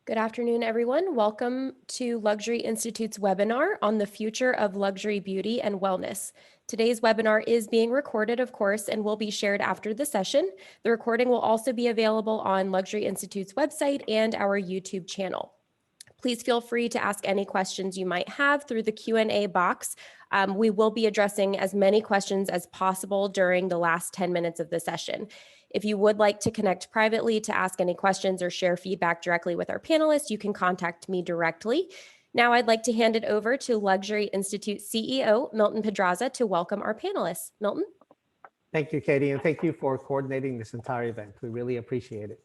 Good afternoon, everyone. Welcome to Luxury Institute's webinar on the future of luxury beauty and wellness. Today's webinar is being recorded, of course, and will be shared after the session. The recording will also be available on Luxury Institute's website and our YouTube channel. Please feel free to ask any questions you might have through the Q&A box. We will be addressing as many questions as possible during the last 10 minutes of the session. If you would like to connect privately to ask any questions or share feedback directly with our panelists, you can contact me directly. Now I'd like to hand it over to Luxury Institute CEO, Milton Pedraza, to welcome our panelists. Milton? Thank you, Katie, and thank you for coordinating this entire event. We really appreciate it.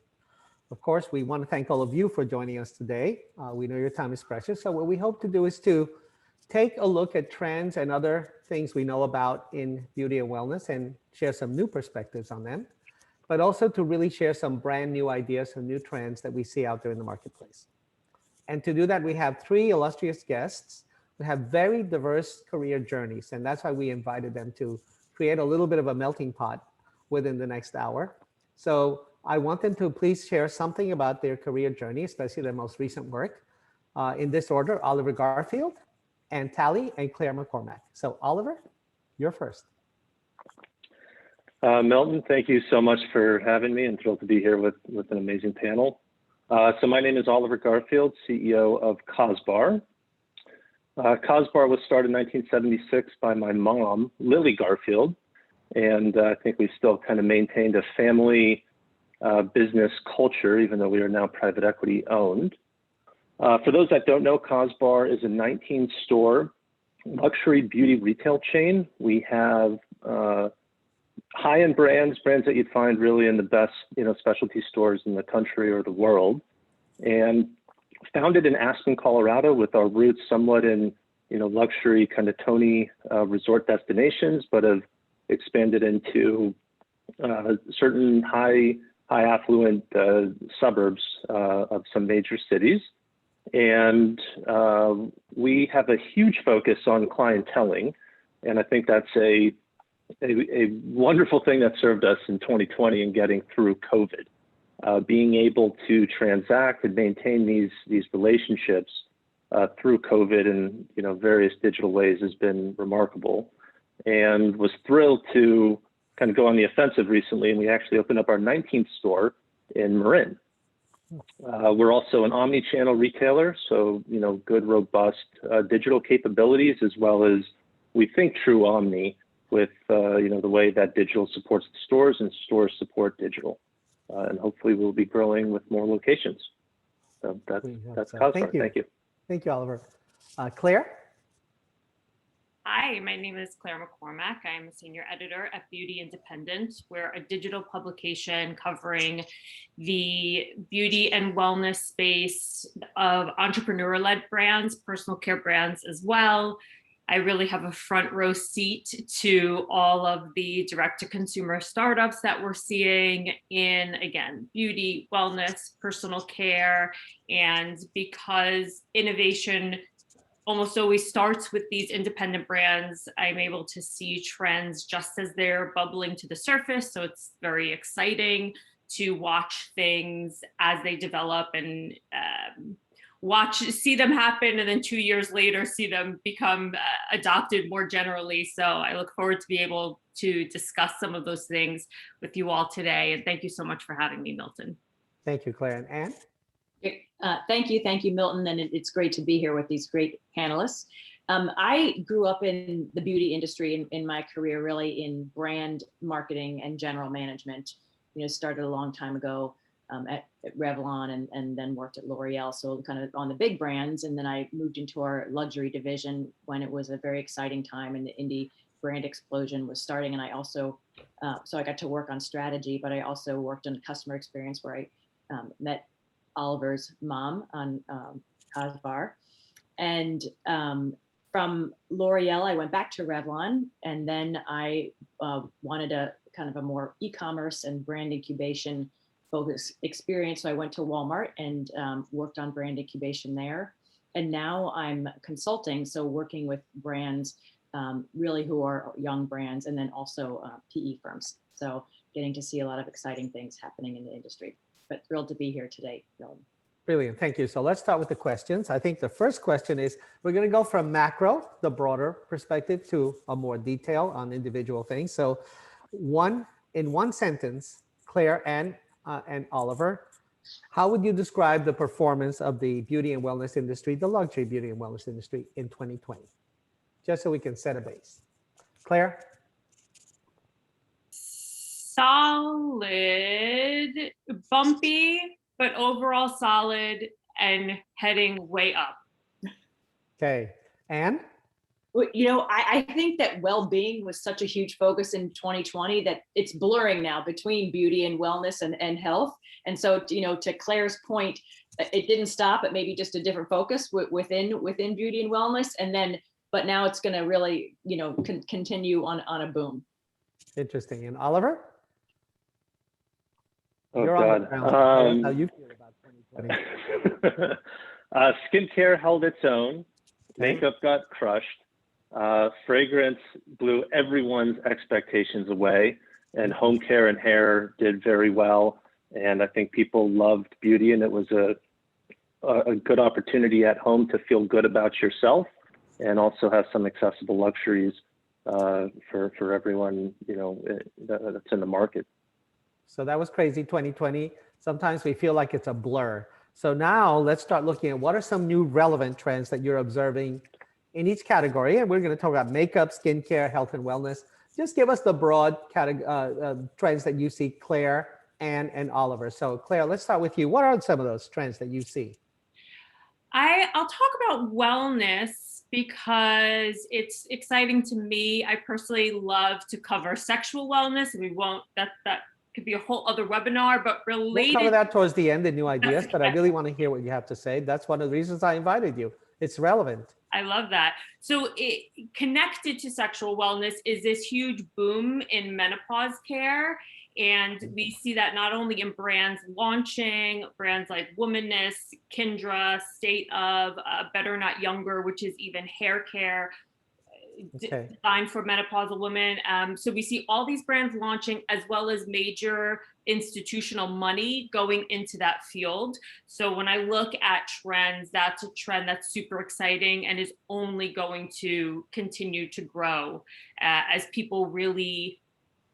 Of course, we want to thank all of you for joining us today. We know your time is precious, so what we hope to do is to take a look at trends and other things we know about in beauty and wellness and share some new perspectives on them, but also to really share some brand new ideas and new trends that we see out there in the marketplace. And to do that, we have three illustrious guests who have very diverse career journeys, and that's why we invited them to create a little bit of a melting pot within the next hour. So I want them to please share something about their career journey, especially their most recent work. In this order, Oliver Garfield, and Talley, and Claire McCormack. So Oliver, you're first. Milton, thank you so much for having me. I'm thrilled to be here with an amazing panel. So my name is Oliver Garfield, CEO of Cosbar. Cosbar was started in 1976 by my mom, Lily Garfield, and I think we still kind of maintained a family business culture, even though we are now private equity owned. For those that don't know, Cosbar is a 19-store luxury beauty retail chain. We have high-end brands that you'd find really in the best, specialty stores in the country or the world. And founded in Aspen, Colorado, with our roots somewhat in, luxury kind of Tony resort destinations, but have expanded into certain high affluent suburbs of some major cities. And we have a huge focus on clienteling. And I think that's a wonderful thing that served us in 2020 and getting through COVID. Being able to transact and maintain these relationships through COVID in various digital ways has been remarkable, and was thrilled to kind of go on the offensive recently. And we actually opened up our 19th store in Marin. We're also an omni-channel retailer, so good, robust digital capabilities, as well as we think true omni with the way that digital supports the stores and stores support digital, and hopefully we'll be growing with more locations. So that's Cosbar. Thank you. Thank you, Oliver. Claire. Hi, my name is Claire McCormack. I'm a senior editor at Beauty Independent. We're a digital publication covering the beauty and wellness space of entrepreneur-led brands, personal care brands as well. I really have a front row seat to all of the direct-to-consumer startups that we're seeing in, again, beauty, wellness, personal care, and because innovation almost always starts with these independent brands, I'm able to see trends just as they're bubbling to the surface. So it's very exciting to watch things as they develop and see them happen, and then 2 years later, see them become adopted more generally. So I look forward to be able to discuss some of those things with you all today. And thank you so much for having me, Milton. Thank you, Claire. And Anne? Thank you, Milton. And it's great to be here with these great panelists. I grew up in the beauty industry in my career, really in brand marketing and general management. Started a long time ago at Revlon and then worked at L'Oreal, so kind of on the big brands. And then I moved into our luxury division when it was a very exciting time and the indie brand explosion was starting. And I also, so I got to work on strategy, but I also worked on customer experience where I met Oliver's mom on Cosbar. And from L'Oreal, I went back to Revlon, and then I wanted a kind of a more e-commerce and brand incubation focused experience. So I went to Walmart and worked on brand incubation there. And now I'm consulting, so working with brands really who are young brands, and then also PE firms. So getting to see a lot of exciting things happening in the industry. But thrilled to be here today, Dylan. Brilliant, thank you. So let's start with the questions. I think the first question is, we're going to go from macro, the broader perspective, to a more detail on individual things. So in one sentence, Claire and Oliver, how would you describe the performance of the beauty and wellness industry, the luxury beauty and wellness industry in 2020? Just so we can set a base. Claire? Solid, bumpy, but overall solid and heading way up. Okay, and? Well, I think that well-being was such a huge focus in 2020 that it's blurring now between beauty and wellness and health. And so, to Claire's point, it didn't stop at maybe just a different focus within beauty and wellness. But now it's going to really, continue on a boom. Interesting. And Oliver? Oh, You're God. on the ground. How you feel about 2020? Skincare held its own. Okay. Makeup got crushed. Fragrance blew everyone's expectations away, and home care and hair did very well. And I think people loved beauty, and it was a good opportunity at home to feel good about yourself and also have some accessible luxuries for everyone, that's in the market. So that was crazy 2020. Sometimes we feel like it's a blur. So now let's start looking at what are some new relevant trends that you're observing in each category. And we're going to talk about makeup, skincare, health and wellness. Just give us the broad trends that you see, Claire and Oliver. So Claire, let's start with you. What are some of those trends that you see? I'll talk about wellness because it's exciting to me. I personally love to cover sexual wellness. We won't, that could be a whole other webinar, but related. We'll cover that towards the end, the new ideas, but I really want to hear what you have to say. That's one of the reasons I invited you. It's relevant. I love that. So connected to sexual wellness is this huge boom in menopause care. And we see that not only in brands launching, brands like Womaness, Kindra, State of, Better Not Younger, which is even hair care designed for menopausal women. So we see all these brands launching, as well as major institutional money going into that field. So when I look at trends, that's a trend that's super exciting and is only going to continue to grow as people really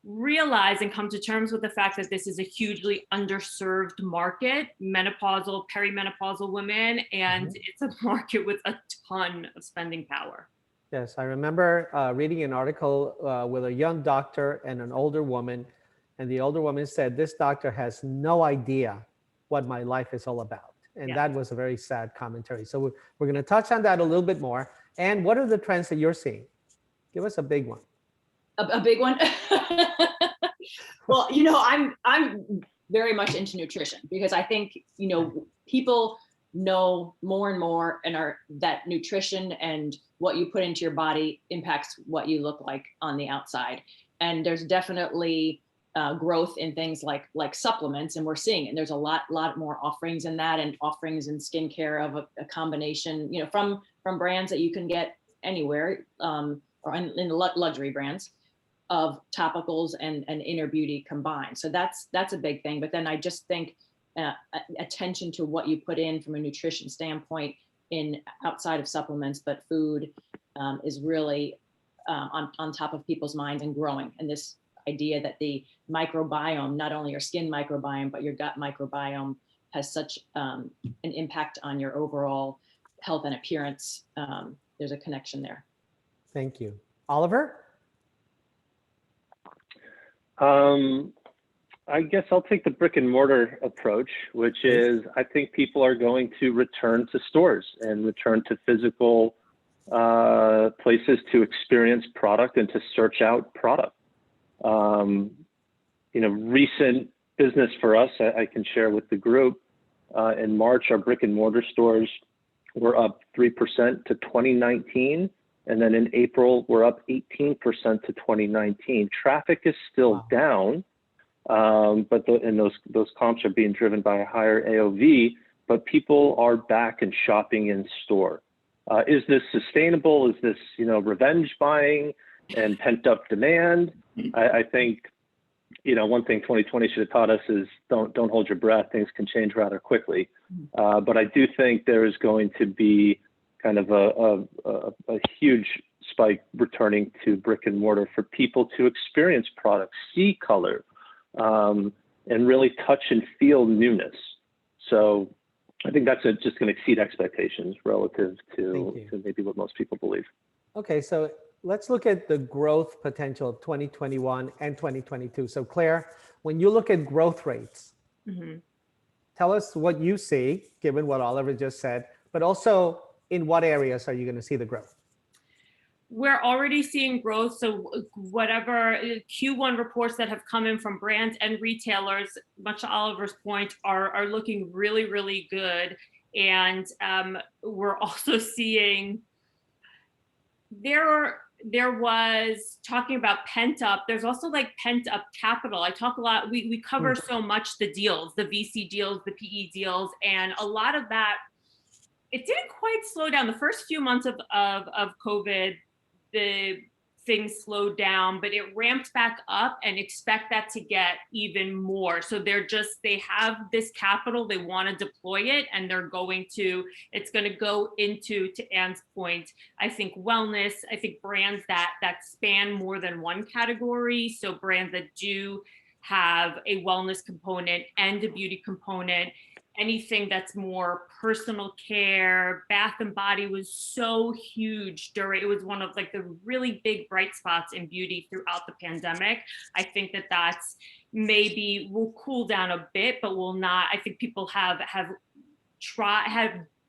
realize and come to terms with the fact that this is a hugely underserved market, menopausal, perimenopausal women, and it's a market with a ton of spending power. Yes, I remember reading an article with a young doctor and an older woman, and the older woman said, "This doctor has no idea what my life is all about." And that was a very sad commentary. So we're going to touch on that a little bit more. And what are the trends that you're seeing? Give us a big one. A big one? Well, I'm very much into nutrition because I think, people know more and more that nutrition and what you put into your body impacts what you look like on the outside. And there's definitely growth in things like supplements, and we're seeing it. And there's a lot more offerings in that, and offerings in skincare of a combination, from brands that you can get anywhere, or in the luxury brands, of topicals and inner beauty combined. So that's a big thing. But then I just think attention to what you put in from a nutrition standpoint in outside of supplements, but food is really on top of people's minds and growing. And this idea that the microbiome, not only your skin microbiome, but your gut microbiome, has such an impact on your overall health and appearance. There's a connection there. Thank you. Oliver? I guess I'll take the brick and mortar approach, which is I think people are going to return to stores and return to physical places to experience product and to search out product. Recent business for us, I can share with the group. In March, our brick and mortar stores were up 3% to 2019. And then in April, we're up 18% to 2019. Traffic is still down, but those comps are being driven by a higher AOV, but people are back and shopping in store. Is this sustainable? Is this, revenge buying and pent up demand? I think one thing 2020 should have taught us is don't hold your breath. Things can change rather quickly. But I do think there is going to be kind of a huge spike returning to brick and mortar for people to experience products, see color, and really touch and feel newness. So I think that's just going to exceed expectations relative to maybe what most people believe. Okay, so let's look at the growth potential of 2021 and 2022. So Claire, when you look at growth rates, tell us what you see, given what Oliver just said, but also in what areas are you going to see the growth? We're already seeing growth. So whatever Q1 reports that have come in from brands and retailers, much to Oliver's point, are looking really, really good. And we're also seeing there was talking about pent up. There's also like pent up capital. I talk a lot. We cover so much the deals, the VC deals, the PE deals, and a lot of that. It didn't quite slow down the first few months of COVID. The things slowed down, but it ramped back up, and expect that to get even more. So they have this capital, they want to deploy it, and it's going to go into, to Anne's point, I think wellness, I think brands that span more than one category. So brands that do have a wellness component and a beauty component. Anything that's more personal care. Bath and Body was so huge it was one of like the really big bright spots in beauty throughout the pandemic. I think that's maybe will cool down a bit, but will not. I think people have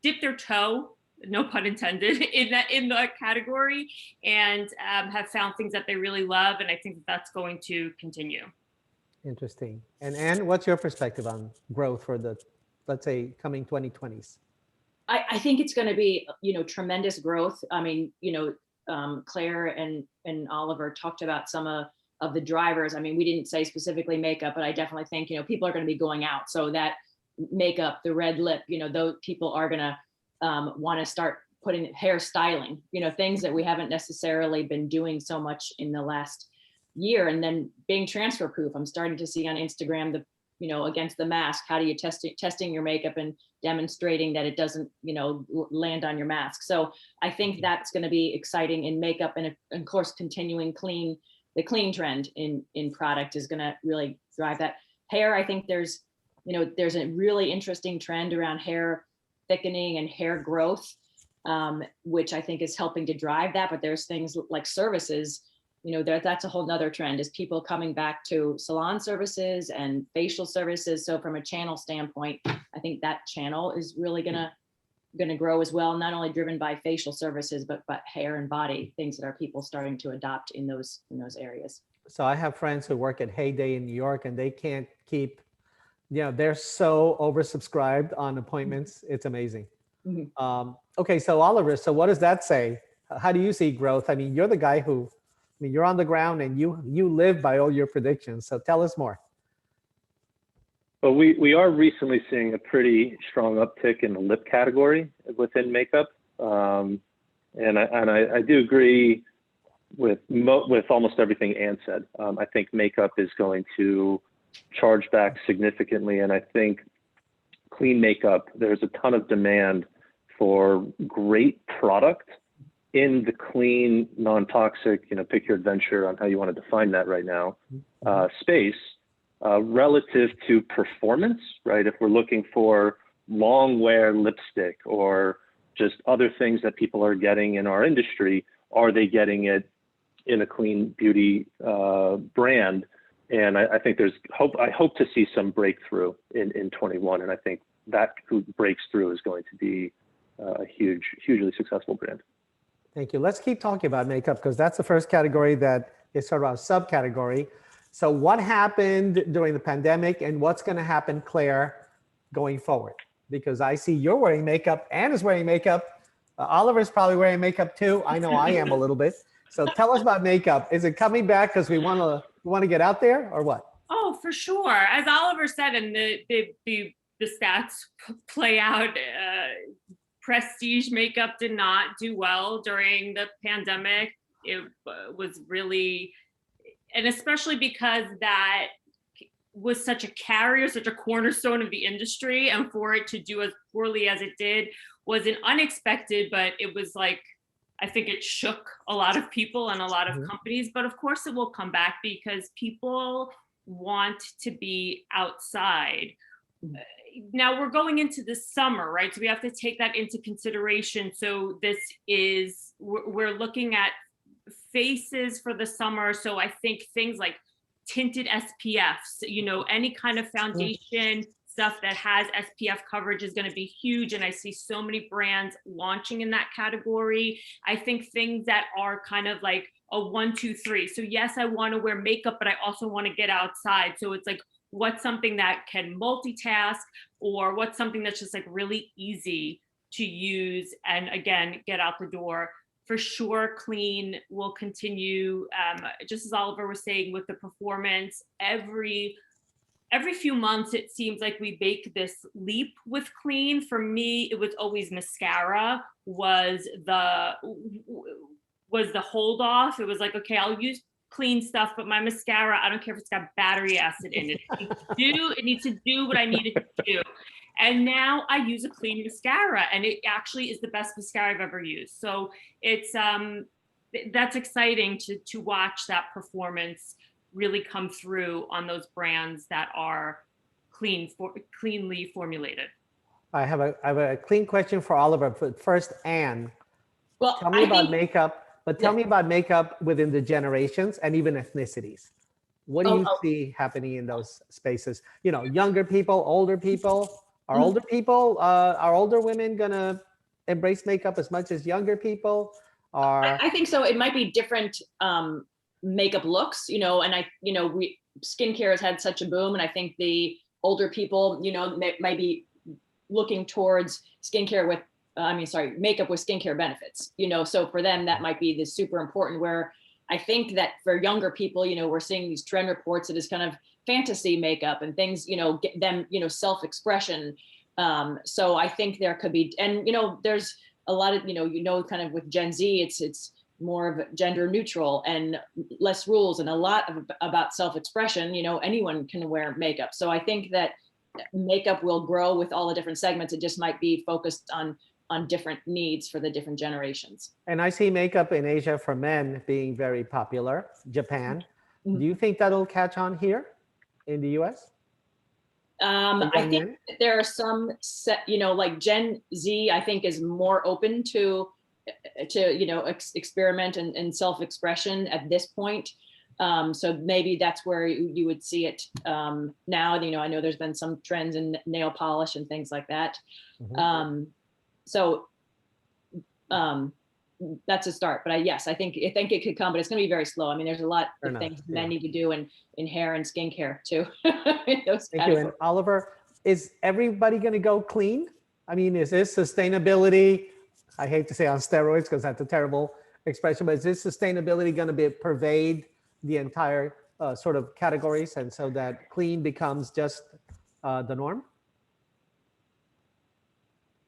dipped their toe, no pun intended, in the category, and have found things that they really love. And I think that's going to continue. Interesting. And Anne, what's your perspective on growth for the, let's say, coming 2020s? I think it's going to be, tremendous growth. I mean, Claire and Oliver talked about some of the drivers. I mean, we didn't say specifically makeup, but I definitely think, people are going to be going out. So that makeup, the red lip, those people are going to want to start putting hair styling, things that we haven't necessarily been doing so much in the last year. And then being transfer proof. I'm starting to see on Instagram against the mask, how do you testing your makeup and demonstrating that it doesn't, land on your mask. So I think that's going to be exciting in makeup, and of course, continuing the clean trend in product is going to really drive that. Hair, I think there's a really interesting trend around hair thickening and hair growth, which I think is helping to drive that. But there's things like services. That's a whole nother trend, is people coming back to salon services and facial services. So from a channel standpoint, I think that channel is really gonna grow as well, not only driven by facial services, but hair and body, things that are people starting to adopt in those areas. So I have friends who work at Heyday in New York, and they can't keep, they're so oversubscribed on appointments. It's amazing. Okay, so Oliver, so what does that say? How do you see growth? I mean, you're the guy who, you're on the ground and you live by all your predictions. So tell us more. Well, we are recently seeing a pretty strong uptick in the lip category within makeup. And I do agree with almost everything Anne said. I think makeup is going to charge back significantly. And I think clean makeup, there's a ton of demand for great product in the clean, non-toxic, pick your adventure on how you want to define that right now, space, relative to performance, right? If we're looking for long wear lipstick or just other things that people are getting in our industry, are they getting it in a clean beauty brand? And I think there's hope. I hope to see some breakthrough in 21. And I think that who breaks through is going to be a hugely successful brand. Thank you. Let's keep talking about makeup, because that's the first category that is sort of a subcategory. So what happened during the pandemic, and what's going to happen, Claire, going forward? Because I see you're wearing makeup, Anne is wearing makeup. Oliver's probably wearing makeup too. I know I am a little bit. So tell us about makeup. Is it coming back because we want to get out there, or what? Oh, for sure. As Oliver said, and the stats play out, prestige makeup did not do well during the pandemic. It was really, and especially because that was such a carrier, such a cornerstone of the industry, and for it to do as poorly as it did wasn't unexpected, but it was like, I think it shook a lot of people and a lot of companies, but of course it will come back because people want to be outside. Now we're going into the summer, right? So we have to take that into consideration. So we're looking at faces for the summer. So I think things like tinted SPFs, any kind of foundation stuff that has SPF coverage is going to be huge. And I see so many brands launching in that category. I think things that are kind of like a 1, 2, 3. So yes, I want to wear makeup, but I also want to get outside. So it's like, what's something that can multitask, or what's something that's just like really easy to use and again, get out the door. For sure, clean will continue. Just as Oliver was saying with the performance, every few months, it seems like we make this leap with clean. For me, it was always mascara was the hold off. It was like, okay, I'll use clean stuff, but my mascara, I don't care if it's got battery acid in it. It needs to do what I need it to do. And now I use a clean mascara, and it actually is the best mascara I've ever used. So it's that's exciting to watch that performance really come through on those brands that are cleanly formulated. I have a clean question for Oliver, but first, Anne, Well, tell me about makeup, but tell me about makeup within the generations and even ethnicities. What do you see happening in those spaces? Younger people, older people. Are older women gonna embrace makeup as much as younger people? I think so. It might be different makeup looks, and skincare has had such a boom, and I think the older people, might be looking towards skincare with, makeup with skincare benefits, so for them, that might be the super important, where I think that for younger people, we're seeing these trend reports that is kind of fantasy makeup and things, get them, self-expression. So I think there could be, and, there's a lot of, kind of with Gen Z, it's more of gender neutral and less rules and a lot about self-expression. Anyone can wear makeup. So I think that makeup will grow with all the different segments. It just might be focused on different needs for the different generations. And I see makeup in Asia for men being very popular, Japan. Do you think that'll catch on here in the US? I think there are some like Gen Z, I think is more open to experiment and self-expression at this point. So maybe that's where you would see it now. I know there's been some trends in nail polish and things like that. So that's a start. But I think it could come, but it's going to be very slow. I mean, there's a lot of things men need to do in hair and skincare too. Thank you. And Oliver, is everybody going to go clean? I mean, is this sustainability? I hate to say on steroids because that's a terrible expression, but is this sustainability going to pervade the entire sort of categories, and so that clean becomes just the norm?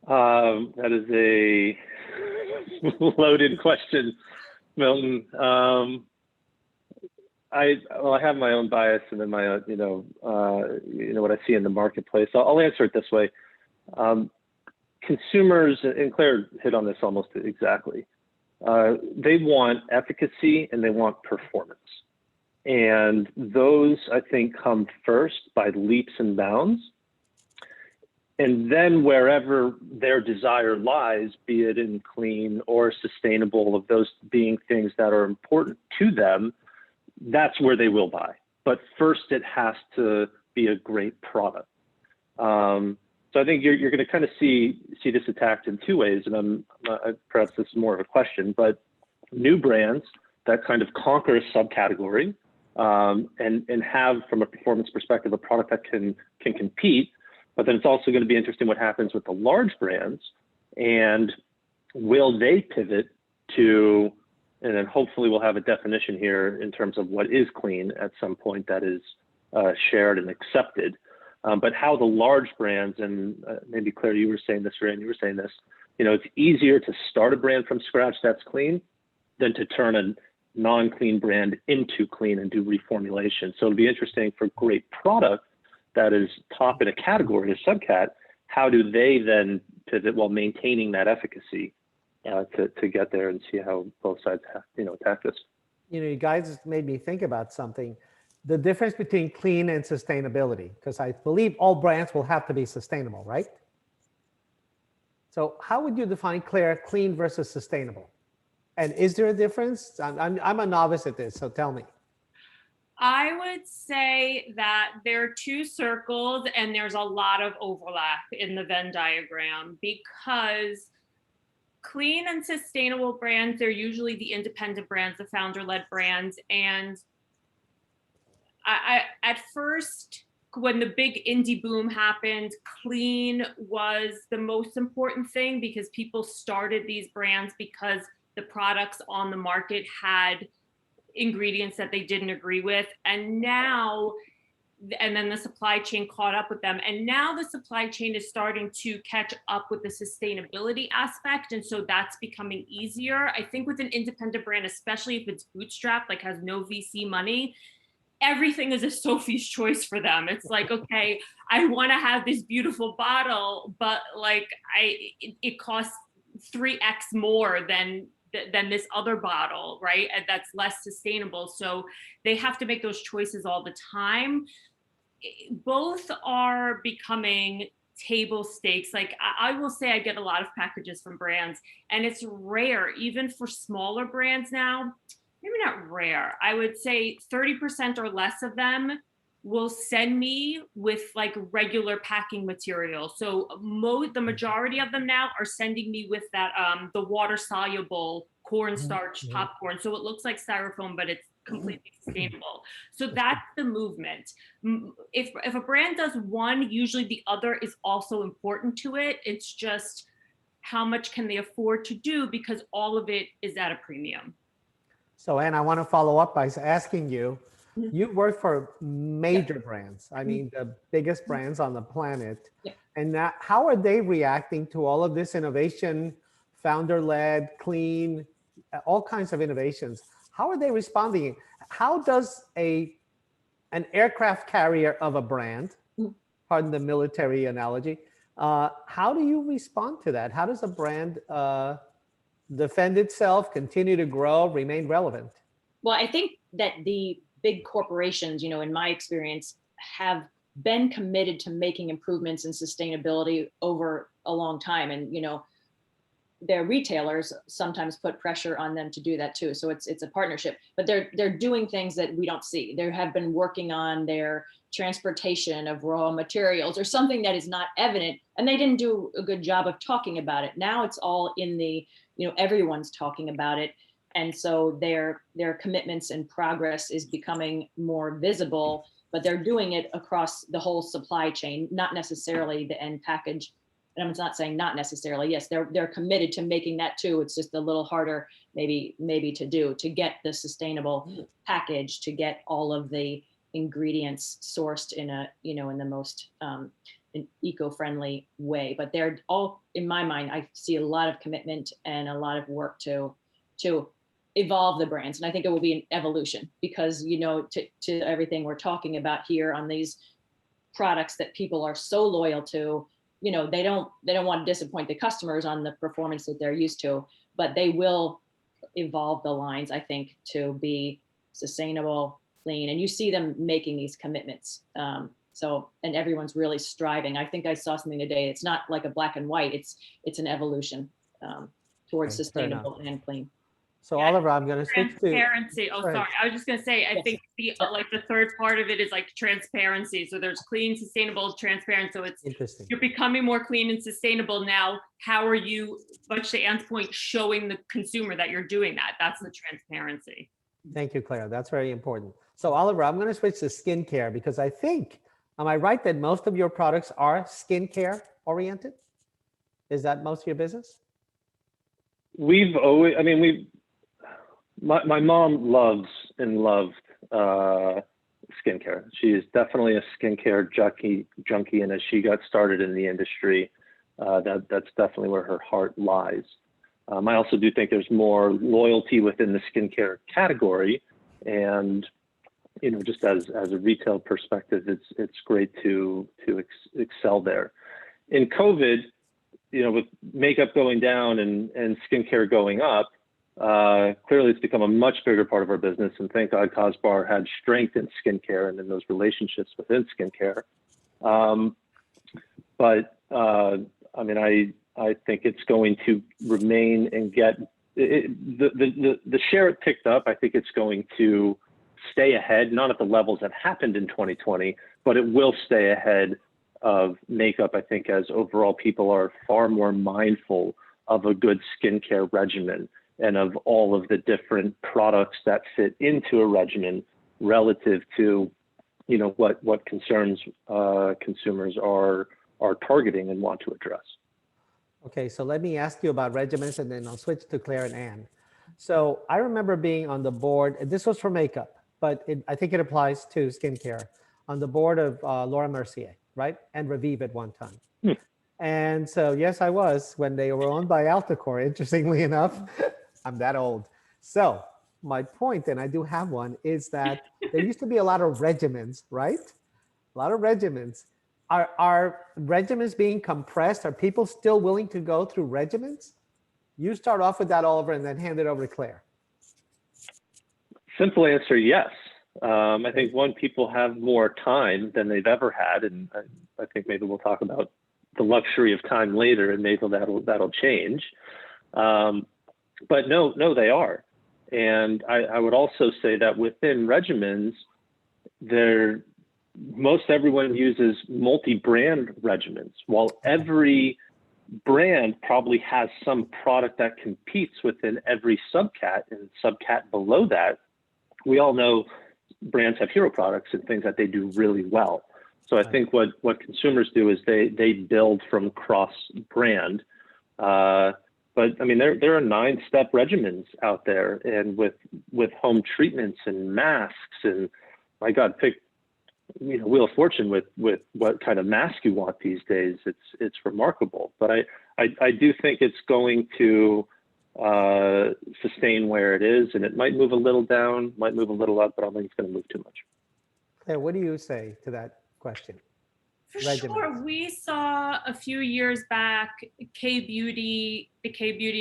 That is a loaded question, Milton. I have my own bias, and then my what I see in the marketplace. I'll answer it this way. Consumers, and Claire hit on this almost exactly. They want efficacy and they want performance, and those I think come first by leaps and bounds. And then wherever their desire lies, be it in clean or sustainable, of those being things that are important to them, that's where they will buy. But first, it has to be a great product. So I think you're going to kind of see this attacked in two ways, and perhaps this is more of a question, but new brands that kind of conquer a subcategory and have, from a performance perspective, a product that can compete. But then it's also going to be interesting what happens with the large brands, and will they pivot to, and then hopefully we'll have a definition here in terms of what is clean at some point that is shared and accepted. But how the large brands, and maybe Claire, you were saying this, Rand, you were saying this, it's easier to start a brand from scratch that's clean than to turn non-clean brand into clean and do reformulation. So it'll be interesting for great product that is top in a category, a subcat. How do they then pivot while maintaining that efficacy to get there and see how both sides have, attack this? You guys made me think about something. The difference between clean and sustainability, because I believe all brands will have to be sustainable, right? So how would you define, Claire, clean versus sustainable? And is there a difference? I'm a novice at this, so tell me. I would say that there are two circles and there's a lot of overlap in the Venn diagram, because clean and sustainable brands, they're usually the independent brands, the founder-led brands. And I at first, when the big indie boom happened, clean was the most important thing because people started these brands because the products on the market had ingredients that they didn't agree with. And then the supply chain caught up with them. And now the supply chain is starting to catch up with the sustainability aspect. And so that's becoming easier. I think with an independent brand, especially if it's bootstrapped, like has no VC money, everything is a Sophie's choice for them. It's like, okay, I want to have this beautiful bottle, but like it costs 3x more than this other bottle, right? And that's less sustainable. So they have to make those choices all the time. Both are becoming table stakes. Like I will say I get a lot of packages from brands, and it's rare, even for smaller brands now, maybe not rare, I would say 30% or less of them will send me with like regular packing material. So the majority of them now are sending me with that the water soluble cornstarch popcorn. So it looks like styrofoam, but it's completely sustainable. So that's the movement. If a brand does one, usually the other is also important to it. It's just how much can they afford to do, because all of it is at a premium. So, Anne, I want to follow up by asking you, you work for major brands. I mean, the biggest brands on the planet. Yeah. And how are they reacting to all of this innovation, founder-led, clean, all kinds of innovations? How are they responding? How does an aircraft carrier of a brand, pardon the military analogy, how do you respond to that? How does a brand defend itself, continue to grow, remain relevant? Well, I think that the big corporations, in my experience, have been committed to making improvements in sustainability over a long time. And, their retailers sometimes put pressure on them to do that too. So it's a partnership, but they're doing things that we don't see. They have been working on their transportation of raw materials or something that is not evident, and they didn't do a good job of talking about it. Now it's all in the, everyone's talking about it. And so their commitments and progress is becoming more visible, but they're doing it across the whole supply chain, not necessarily the end package. And I'm not saying not necessarily. Yes, they're committed to making that too. It's just a little harder maybe to do, to get the sustainable package, to get all of the ingredients sourced in a, in the most an eco-friendly way. But they're all, in my mind, I see a lot of commitment and a lot of work to evolve the brands. And I think it will be an evolution because, to everything we're talking about here on these products that people are so loyal to, they don't want to disappoint the customers on the performance that they're used to, but they will evolve the lines, I think, to be sustainable, clean, and you see them making these commitments. And everyone's really striving. I think I saw something today. It's not like a black and white. It's an evolution towards sustainable and clean. So Oliver, I'm going to switch to transparency. Oh, sorry. I was just going to say, I think the third part of it is like transparency. So there's clean, sustainable, transparent. So it's interesting. You're becoming more clean and sustainable now. How are you, much to Anne's point, showing the consumer that you're doing that? That's the transparency. Thank you, Claire. That's very important. So Oliver, I'm going to switch to skincare because I think, am I right that most of your products are skincare oriented? Is that most of your business? My mom loves and loved skincare. She is definitely a skincare junkie, and as she got started in the industry, that's definitely where her heart lies. I also do think there's more loyalty within the skincare category, and just as a retail perspective, it's great to excel there. In COVID, with makeup going down and skincare going up, clearly it's become a much bigger part of our business, and thank God Cosbar had strength in skincare and in those relationships within skincare. I think it's going to remain and get the share it picked up. I think it's going to stay ahead, not at the levels that happened in 2020, but it will stay ahead of makeup. I think as overall people are far more mindful of a good skincare regimen and of all of the different products that fit into a regimen relative to what concerns consumers are targeting and want to address. Okay, so let me ask you about regimens, and then I'll switch to Claire and Anne. So I remember being on the board, and this was for makeup, but I think it applies to skincare, on the board of Laura Mercier, right? And Revive at one time. And so, yes, I was when they were owned by Altacor, interestingly enough. I'm that old. So my point, and I do have one, is that there used to be a lot of regimens, right? A lot of regimens. Are regimens being compressed? Are people still willing to go through regimens? You start off with that, Oliver, and then hand it over to Claire. Simple answer, yes. I think people have more time than they've ever had, and I think maybe we'll talk about the luxury of time later, and maybe that'll change. But no, they are. And I would also say that within regimens, most everyone uses multi-brand regimens. While every brand probably has some product that competes within every subcat, and subcat below that, we all know brands have hero products and things that they do really well. So I think what consumers do is they build from cross-brand. But I mean, there are 9-step regimens out there, and with home treatments and masks, and my God, pick Wheel of Fortune with what kind of mask you want these days. It's remarkable. But I do think it's going to sustain where it is, and it might move a little down, might move a little up, but I don't think it's going to move too much. Claire, what do you say to that question? For sure. We saw a few years back the K-beauty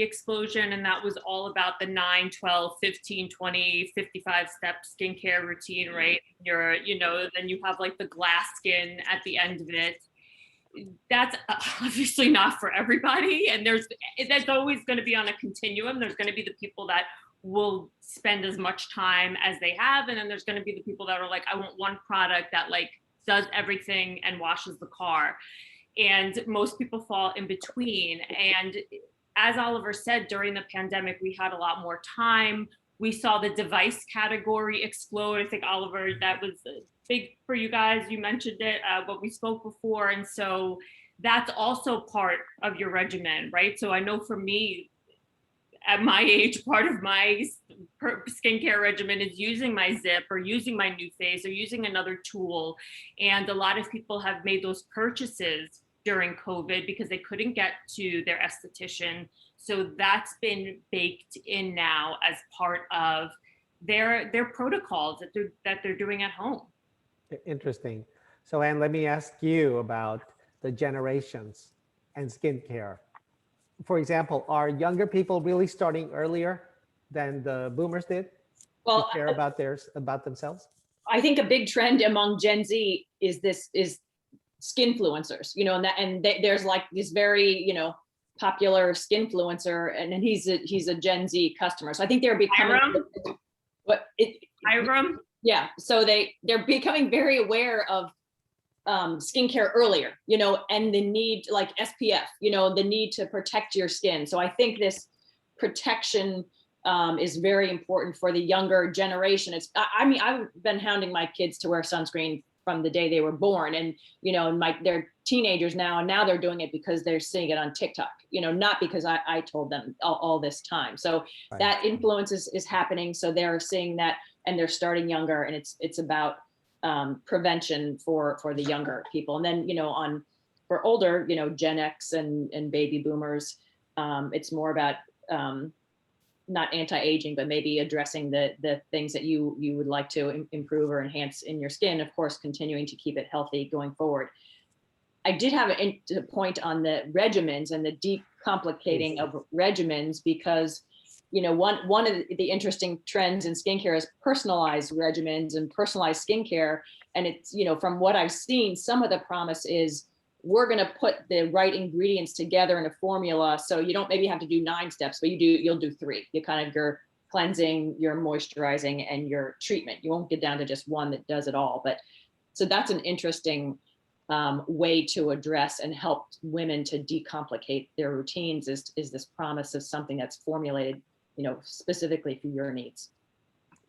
explosion, and that was all about the 9, 12, 15, 20, 55 step skincare routine, right? Then you have like the glass skin at the end of it. That's obviously not for everybody. And that's always going to be on a continuum. There's going to be the people that will spend as much time as they have. And then there's going to be the people that are like, I want one product that like does everything and washes the car. And most people fall in between. And as Oliver said, during the pandemic, we had a lot more time. We saw the device category explode. I think, Oliver, that was big for you guys. You mentioned it, but we spoke before. And so that's also part of your regimen, right? So I know for me, at my age, part of my skincare regimen is using my Zip or using my New Face or using another tool. And a lot of people have made those purchases during COVID because they couldn't get to their esthetician. So that's been baked in now as part of their protocols that they're doing at home. Interesting. So Anne, let me ask you about the generations and skincare. For example, are younger people really starting earlier than the boomers did to care about themselves? I think a big trend among Gen Z is skinfluencers, there's like this very, popular skinfluencer, and he's a Gen Z customer. So I think they're becoming Hiram? Yeah. So they're becoming very aware of skincare earlier, and the need, like SPF, the need to protect your skin. So I think this protection is very important for the younger generation. I've been hounding my kids to wear sunscreen from the day they were born, and they're teenagers now, and now they're doing it because they're seeing it on TikTok, not because I told them all this time. So right. That influence is happening. So they're seeing that, and they're starting younger, and it's about prevention for the younger people. And then, for older, Gen X and baby boomers, it's more about not anti-aging, but maybe addressing the things that you would like to improve or enhance in your skin, of course, continuing to keep it healthy going forward. I did have a point on the regimens and the decomplicating of regimens, because, one of the interesting trends in skincare is personalized regimens and personalized skincare. And it's, from what I've seen, some of the promise is we're going to put the right ingredients together in a formula. So you don't maybe have to do 9 steps, but you'll do 3. You kind of your cleansing, your moisturizing, and your treatment. You won't get down to just one that does it all. But so that's an interesting way to address and help women to decomplicate their routines is this promise of something that's formulated, specifically for your needs.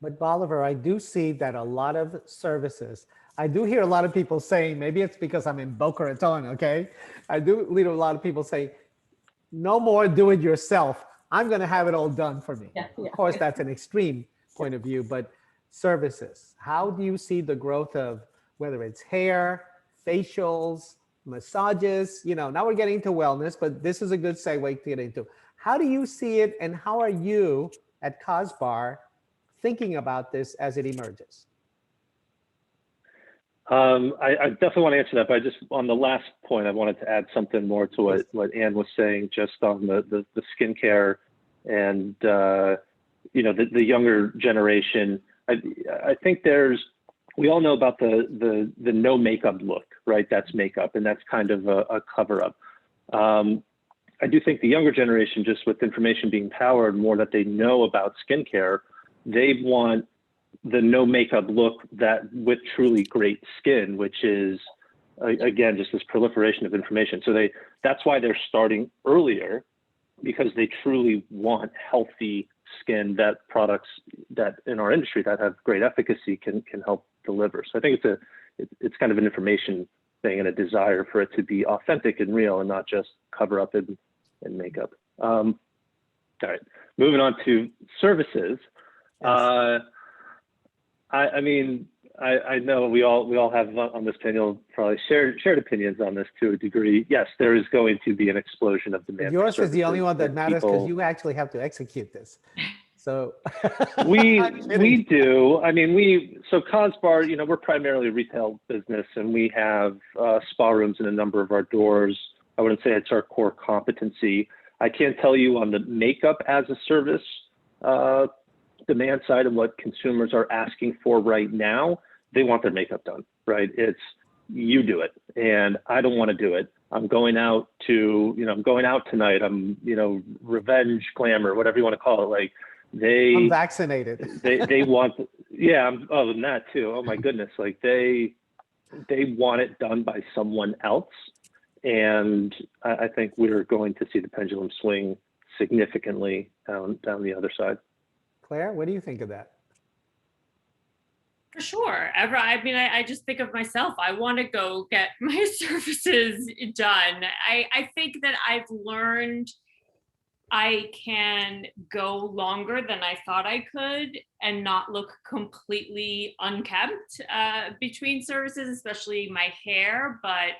But Bolivar, I do see that a lot of services, I do hear a lot of people saying, maybe it's because I'm in Boca Raton, okay? I do hear a lot of people say, no more do it yourself. I'm gonna have it all done for me. Yeah. Of course, that's an extreme point of view, but services, how do you see the growth of whether it's hair, facials, massages, now we're getting into wellness, but this is a good segue to get into. How do you see it, and how are you at Cosbar thinking about this as it emerges? I definitely want to answer that, but on the last point, I wanted to add something more to what Ann was saying, just on the skincare and the younger generation. I think we all know about the no makeup look, right? That's makeup, and that's kind of a cover up. I do think the younger generation, just with information being powered more that they know about skincare, they want the no makeup look that with truly great skin, which is again just this proliferation of information. So that's why they're starting earlier, because they truly want healthy skin that products that in our industry that have great efficacy can help deliver. So I think it's kind of an information thing and a desire for it to be authentic and real and not just cover up in makeup. All right, moving on to services. Yes. I know we all have on this panel probably shared opinions on this to a degree. Yes, there is going to be an explosion of demand. Yours is the only one that matters because you actually have to execute this. So we do. So Cosbar, we're primarily a retail business, and we have spa rooms in a number of our doors. I wouldn't say it's our core competency. I can't tell you on the makeup as a service demand side of what consumers are asking for right now. They want their makeup done, right? It's you do it, and I don't want to do it. I'm going out tonight. I'm, revenge glamour, whatever you want to call it. Like I'm vaccinated. they want, yeah. Oh, and that too. Oh my goodness. Like they want it done by someone else. And I think we're going to see the pendulum swing significantly down the other side. Claire, what do you think of that? For sure. I just think of myself. I want to go get my services done. I think that I've learned I can go longer than I thought I could and not look completely unkempt between services, especially my hair. But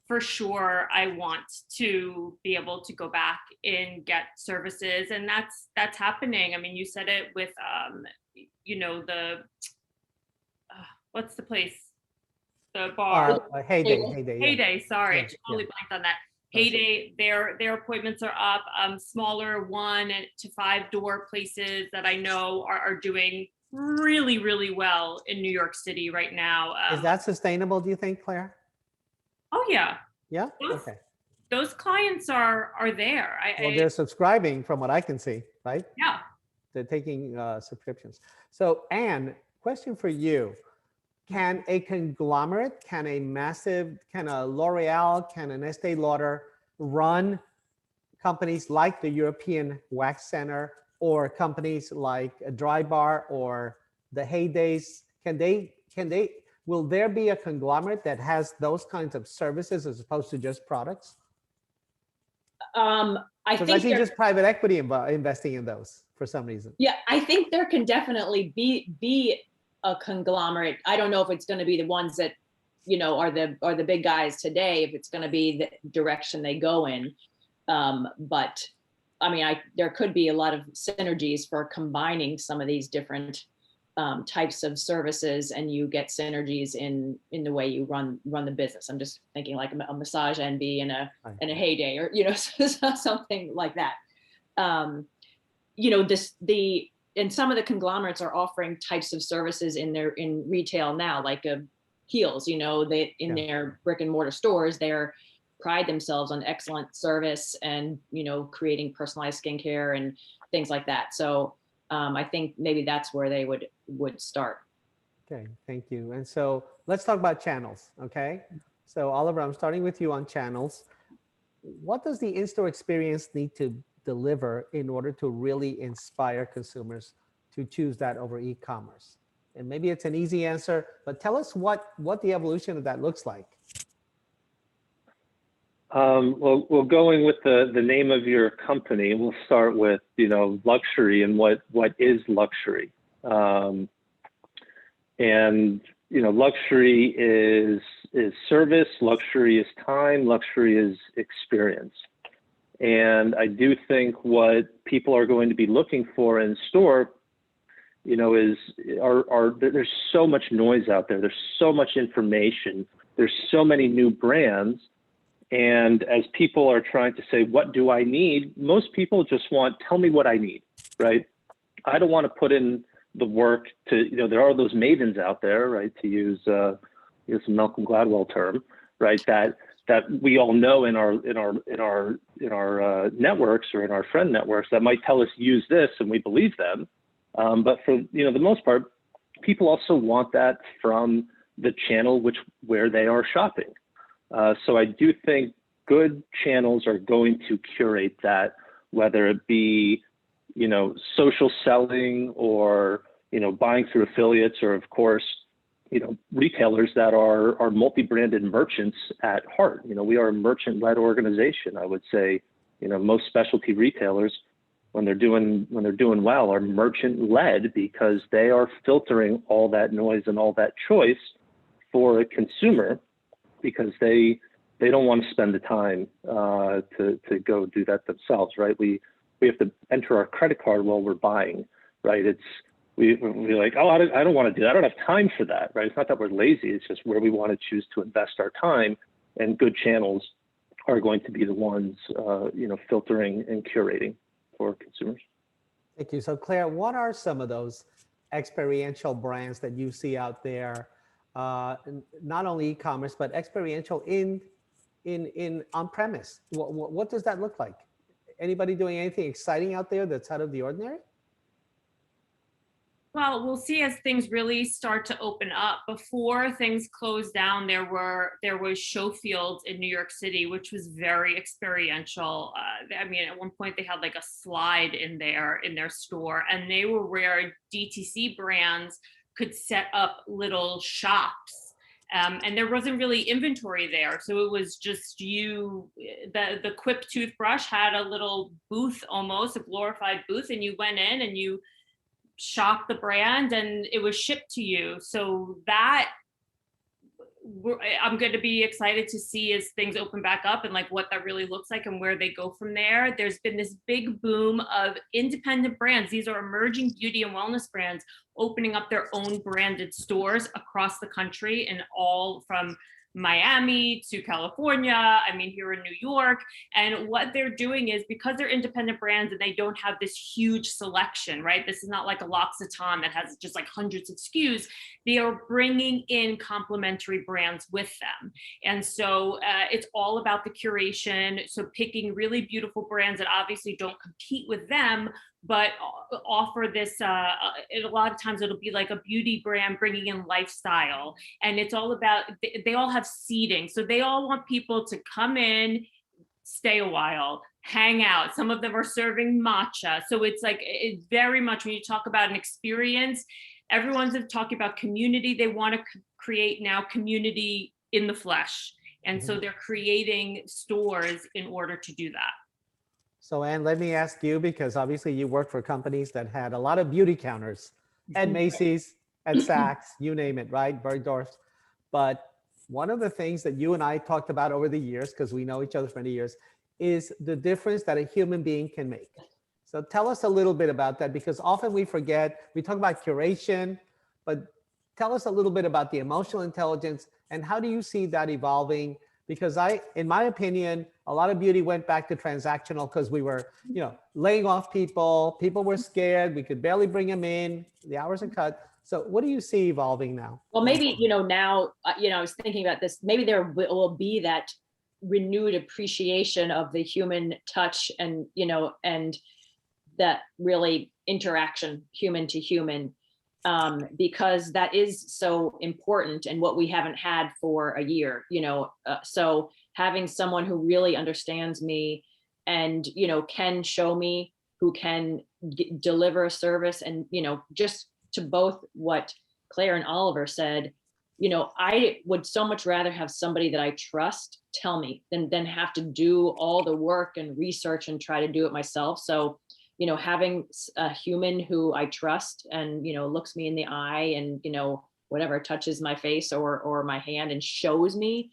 for sure, I want to be able to go back and get services, and that's happening. I mean, you said it with what's the place? The bar. Heyday. Sorry, I totally blanked on that. Heyday, their appointments are up. Smaller 1 to 5 door places that I know are doing really, really well in New York City right now. Is that sustainable, do you think, Claire? Oh yeah. Yeah. Okay. Those clients are there. They're subscribing, from what I can see, right? Yeah. They're taking subscriptions. So, Anne, question for you. Can a conglomerate, can a L'Oreal, can an Estee Lauder run companies like the European Wax Center or companies like a Dry Bar or the Heydays? Will there be a conglomerate that has those kinds of services as opposed to just products? I see just private equity investing in those for some reason. Yeah, I think there can definitely be a conglomerate. I don't know if it's going to be the ones that are the big guys today, if it's going to be the direction they go in, but I mean, there could be a lot of synergies for combining some of these different types of services, and you get synergies in the way you run the business. I'm just thinking like a massage NB in a heyday, or something like that. And some of the conglomerates are offering types of services in retail now, like Heels. Their brick and mortar stores, they're pride themselves on excellent service and creating personalized skincare and things like that. So I think maybe that's where they would start. Okay, thank you. And so let's talk about channels, okay? So Oliver, I'm starting with you on channels. What does the in-store experience need to deliver in order to really inspire consumers to choose that over e-commerce? And maybe it's an easy answer, but tell us what the evolution of that looks like. Well, going with the name of your company, we'll start with, luxury and what is luxury. Luxury is service, luxury is time, luxury is experience. And I do think what people are going to be looking for in store, there's so much noise out there. There's so much information. There's so many new brands. And as people are trying to say, what do I need? Most people just tell me what I need, right? I don't want to put in the work to, there are those mavens out there, right? To use some Malcolm Gladwell term, right? That we all know in our networks or in our friend networks that might tell us use this and we believe them. But for the most part, people also want that from the channel where they are shopping. So I do think good channels are going to curate that, whether it be social selling or buying through affiliates, or of course retailers that are multi-branded merchants at heart. We are a merchant-led organization. I would say most specialty retailers, when they're doing well, are merchant-led because they are filtering all that noise and all that choice for a consumer, because they don't want to spend the time to go do that themselves, right? We have to enter our credit card while we're buying, right? We're like, oh, I don't want to do that. I don't have time for that, right? It's not that we're lazy. It's just where we want to choose to invest our time, and good channels are going to be the ones, filtering and curating for consumers. Thank you. So Claire, what are some of those experiential brands that you see out there? Not only e-commerce, but experiential in on-premise. What does that look like? Anybody doing anything exciting out there that's out of the ordinary? Well, we'll see as things really start to open up. Before things closed down, there was Showfield in New York City, which was very experiential. At one point they had like a slide in their store, and they were where DTC brands could set up little shops. And there wasn't really inventory there. So it was just the Quip toothbrush had a little booth, almost a glorified booth, and you went in and you shop the brand and it was shipped to you. So that I'm going to be excited to see as things open back up and like what that really looks like and where they go from there. There's been this big boom of independent brands. These are emerging beauty and wellness brands opening up their own branded stores across the country, and all from Miami to California, here in New York. And what they're doing is, because they're independent brands and they don't have this huge selection, right? This is not like a L'Occitane that has just like hundreds of SKUs. They are bringing in complementary brands with them. And so it's all about the curation. So picking really beautiful brands that obviously don't compete with them, but offer this, a lot of times it'll be like a beauty brand bringing in lifestyle. And it's all about, they all have seating. So they all want people to come in, stay a while, hang out. Some of them are serving matcha. So it's like, it's very much, when you talk about an experience, everyone's talking about community. They want to create now community in the flesh. And so they're creating stores in order to do that. So Anne, let me ask you, because obviously you worked for companies that had a lot of beauty counters at Macy's, at Saks, you name it, right? Bergdorf's. But one of the things that you and I talked about over the years, because we know each other for many years, is the difference that a human being can make. So tell us a little bit about that, because often we forget, we talk about curation, but tell us a little bit about the emotional intelligence and how do you see that evolving? Because in my opinion, a lot of beauty went back to transactional because we were, laying off people. People were scared. We could barely bring them in. The hours are cut. So what do you see evolving now? Well, maybe, now, I was thinking about this, maybe there will be that renewed appreciation of the human touch and, and that really interaction, human to human, because that is so important and what we haven't had for a year, so having someone who really understands me and, can show me, who can deliver a service and, just to both what Claire and Oliver said, I would so much rather have somebody that I trust tell me than have to do all the work and research and try to do it myself. So, having a human who I trust and, looks me in the eye and, whatever, touches my face or my hand and shows me,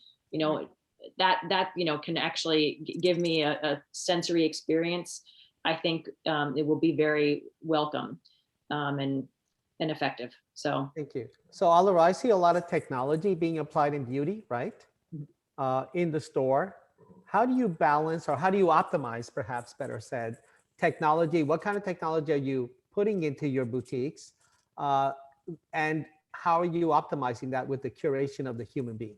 that can actually give me a sensory experience. I think it will be very welcome and effective. So thank you. So Oliver, I see a lot of technology being applied in beauty, right? In the store. How do you balance, or how do you optimize, perhaps better said, technology? What kind of technology are you putting into your boutiques? And how are you optimizing that with the curation of the human being?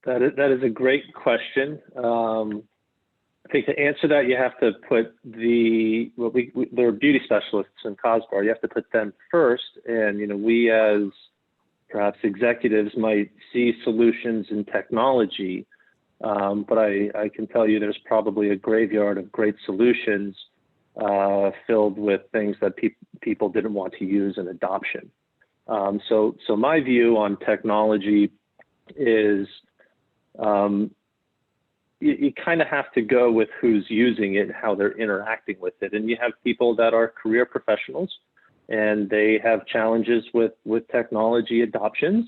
That is a great question. I think to answer that, you have to put there are beauty specialists in Cosbar. You have to put them first. And, we as perhaps executives might see solutions in technology, but I can tell you there's probably a graveyard of great solutions filled with things that people didn't want to use in adoption. So my view on technology is you kind of have to go with who's using it, how they're interacting with it. And you have people that are career professionals and they have challenges with technology adoptions.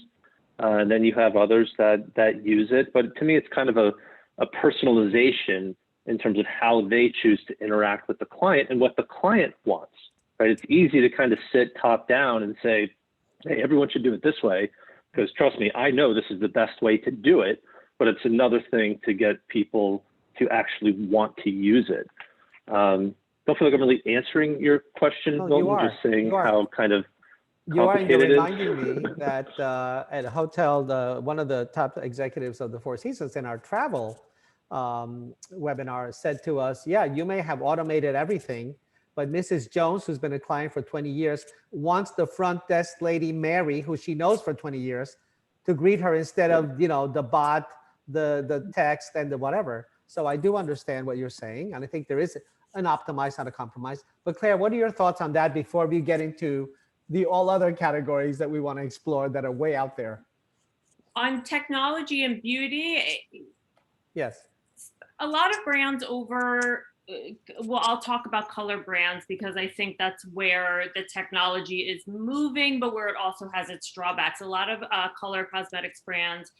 And then you have others that use it. But to me, it's kind of a personalization in terms of how they choose to interact with the client and what the client wants, right? It's easy to kind of sit top down and say, hey, everyone should do it this way, because trust me, I know this is the best way to do it. But it's another thing to get people to actually want to use it. Don't feel like I'm really answering your question, Milton. You are. Just saying how kind of complicated it is. You are, and you're reminding me that at a hotel, one of the top executives of the Four Seasons in our travel webinar said to us, yeah, you may have automated everything, but Mrs. Jones, who's been a client for 20 years, wants the front desk lady, Mary, who she knows for 20 years, to greet her instead of, the bot, the text and the whatever. So I do understand what you're saying. And I think there is an optimize, not a compromise. But Claire, what are your thoughts on that before we get into the all other categories that we want to explore that are way out there? On technology and beauty, yes, a lot of brands well, I'll talk about color brands because I think that's where the technology is moving, but where it also has its drawbacks. A lot of color cosmetics brands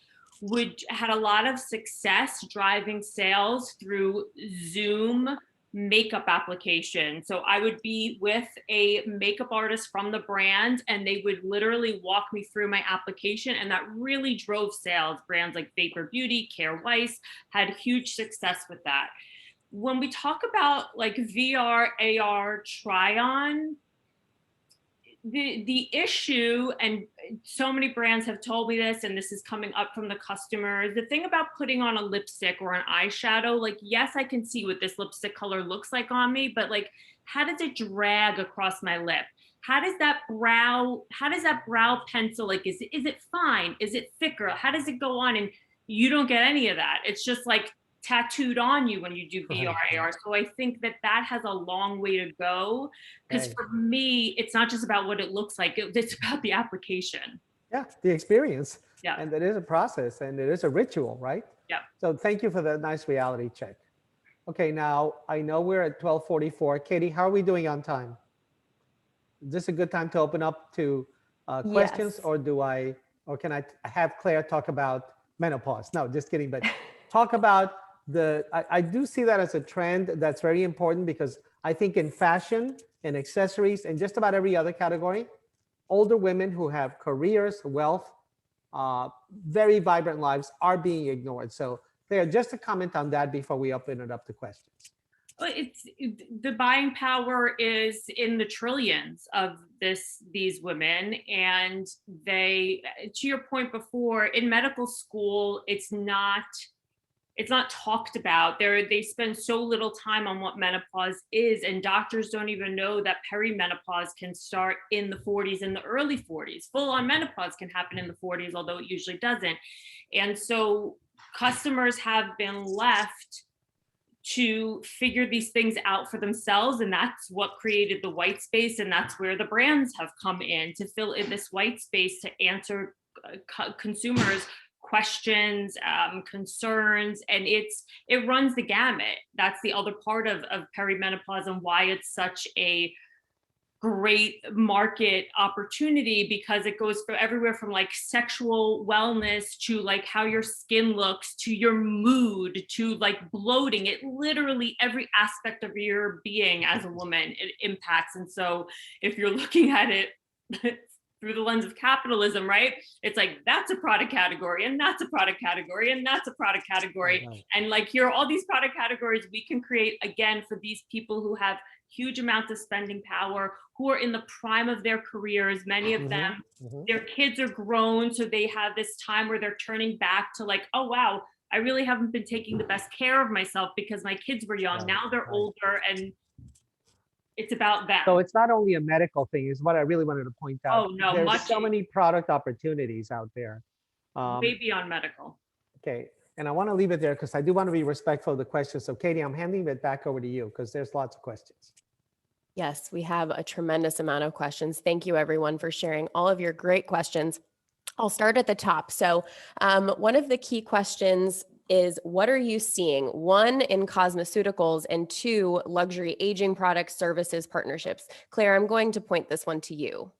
had a lot of success driving sales through Zoom makeup application. So I would be with a makeup artist from the brand and they would literally walk me through my application, and that really drove sales. Brands like Vapor Beauty, Care Weiss had huge success with that. When we talk about like VR, AR, try-on, the issue, and so many brands have told me this, and this is coming up from the customers, the thing about putting on a lipstick or an eyeshadow, like, yes, I can see what this lipstick color looks like on me, but like, how does it drag across my lip? How does that brow pencil, like, is it fine? Is it thicker? How does it go on? And you don't get any of that. It's just like tattooed on you when you do VR, AR. So I think that has a long way to go, because for me, it's not just about what it looks like, it's about the application. Yeah, the experience. Yeah. And it is a process and it is a ritual, right? Yeah. So thank you for that nice reality check. Okay, now I know we're at 12:44. Katie, how are we doing on time? Is this a good time to open up to questions, Yes. or can I have Claire talk about menopause? No, just kidding. But talk about I do see that as a trend that's very important, because I think in fashion and accessories and just about every other category, older women who have careers, wealth, very vibrant lives are being ignored. So Claire, just a comment on that before we open it up to questions. Well, the buying power is in the trillions of these women, and they, to your point before, in medical school, it's not talked about. They spend so little time on what menopause is, and doctors don't even know that perimenopause can start in the 40s and the early 40s. Full-on menopause can happen in the 40s, although it usually doesn't. And so customers have been left to figure these things out for themselves, and that's what created the white space, and that's where the brands have come in to fill in this white space, to answer consumers' questions, concerns, and it runs the gamut. That's the other part of perimenopause and why it's such a great market opportunity, because it goes for everywhere from like sexual wellness to like how your skin looks to your mood to like bloating. It literally every aspect of your being as a woman it impacts. And so if you're looking at it through the lens of capitalism, right? It's like, that's a product category, and that's a product category, and that's a product category. Right. And like, here are all these product categories we can create, again, for these people who have huge amounts of spending power, who are in the prime of their careers. Many of them, their kids are grown, so they have this time where they're turning back to like, oh, wow, I really haven't been taking the best care of myself because my kids were young. Right. Now they're older, and it's about that. So it's not only a medical thing, is what I really wanted to point out. Oh, no, there's so many product opportunities out there. Way beyond medical. Okay, and I want to leave it there because I do want to be respectful of the questions. So Katie, I'm handing it back over to you because there's lots of questions. Yes, we have a tremendous amount of questions. Thank you, everyone, for sharing all of your great questions. I'll start at the top. So one of the key questions is, what are you seeing? One, in cosmeceuticals, and two, luxury aging products, services, partnerships. Claire, I'm going to point this one to you.